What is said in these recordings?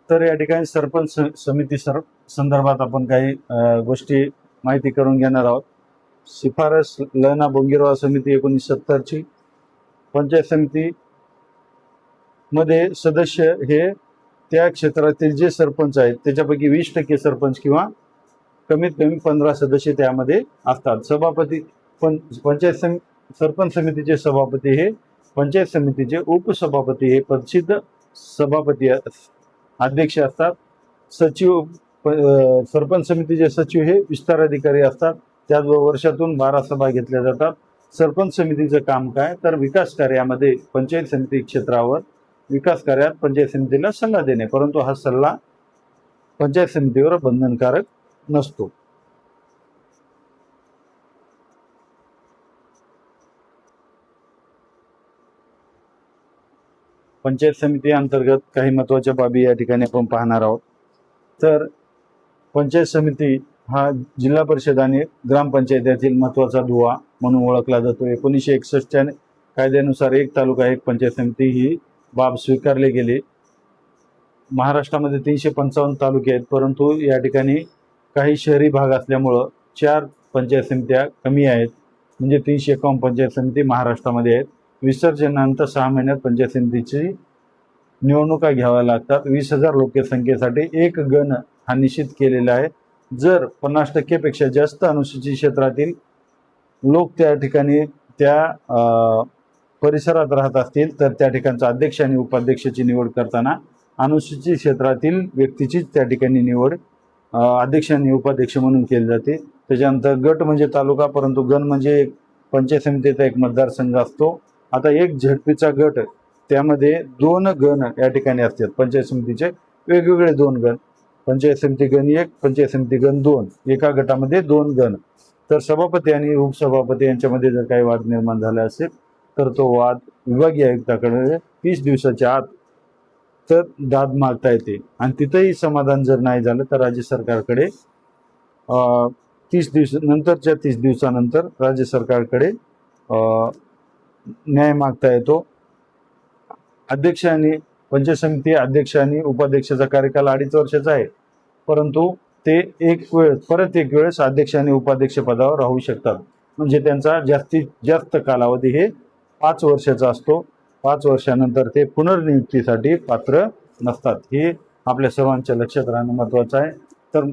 तर या ठिकाणी सरपंच समिती संदर्भात आपण काही गोष्टी माहिती करून घेणार आहोत। शिफारस लना बोंगीरवार समिती 1970ची पंचायत समिती मध्ये सदस्य हे त्या क्षेत्रातील जे सरपंच आहेत त्याच्यापैकी 20% सरपंच किंवा कमीत कमी 15 सदस्य त्यामध्ये असतात। सभापती सरपंच समितीचे सभापती हे पंचायत समितीचे उपसभापती हे पदसिद्ध सभापती अध्यक्ष असतात। सचिव सरपंच समितीचे सचिव हे विस्तार अधिकारी असतात। त्याचबरोबर वर्षातून 12 सभा घेतल्या जातात। सरपंच समितीचं काम काय तर विकास कार्यामध्ये पंचायत समिती क्षेत्रावर विकास कार्यात पंचायत समितीला सल्ला देणे, परंतु हा सल्ला पंचायत समितीवर बंधनकारक नसतो। पंचायत समिती अंतर्गत काही महत्त्वाच्या बाबी या ठिकाणी आपण पाहणार आहोत। तर पंचायत समिती हा जिल्हा परिषद आणि ग्रामपंचायतीतील महत्त्वाचा दुवा म्हणून ओळखला जातो। 1961च्या कायद्यानुसार एक तालुका एक पंचायत समिती ही बाब स्वीकारली गेली। महाराष्ट्रामध्ये 355 तालुके आहेत, परंतु या ठिकाणी काही शहरी भाग असल्यामुळं 4 पंचायत समित्या कमी आहेत, म्हणजे 351 पंचायत समिती महाराष्ट्रामध्ये आहेत। विसर्जनानंतर 6 महिन्यात पंचायत समितीची निवडणुका घ्याव्या लागतात। 20,000 लोकसंख्येसाठी एक गण हा निश्चित केलेला आहे। जर 50% पेक्षा जास्त अनुसूचित क्षेत्रातील लोक त्या ठिकाणी त्या परिसरात राहत असतील तर त्या ठिकाणचा अध्यक्ष आणि उपाध्यक्षाची निवड करताना अनुसूचित क्षेत्रातील व्यक्तीची त्या ठिकाणी निवड अध्यक्ष आणि उपाध्यक्ष म्हणून केली जाते। त्याच्यानंतर गट म्हणजे तालुका, परंतु गण म्हणजे पंचायत समितीचा एक मतदारसंघ असतो। आता एक झडपीचा गट त्यामध्ये 2 गण या ठिकाणी असतात। पंचायत समितीचे वेगवेगळे 2 गण, पंचायत समिती गण 1, पंचायत समिती गण 2, एका गटामध्ये 2 गण। तर सभापती आणि उपसभापती यांच्यामध्ये जर काही वाद निर्माण झाला असेल तर तो वाद विभागीय आयुक्ताकडे 30 दिवसाच्या आत तर दाद मागता येते, आणि तिथेही समाधान जर नाही झालं तर राज्य सरकारकडे 30 दिवसानंतर राज्य सरकारकडे न्याय मागता येतो। अध्यक्ष आणि पंचायत समिती अध्यक्ष आणि उपाध्यक्षाचा कार्यकाल 2.5 वर्षाचा आहे, परंतु ते परत एक वेळेस अध्यक्ष आणि उपाध्यक्ष पदावर राहू शकतात, म्हणजे त्यांचा जास्तीत जास्त कालावधी हे 5 वर्षाचा असतो। 5 वर्षानंतर ते पुनर्नियुक्तीसाठी पात्र नसतात। हे आपल्या सर्वांच्या लक्षात राहणं महत्त्वाचं आहे। तर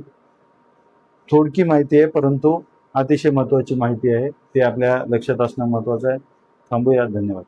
थोडकी माहिती आहे, परंतु अतिशय महत्त्वाची माहिती आहे, ते आपल्या लक्षात असणं महत्त्वाचं आहे। थांबूया, धन्यवाद।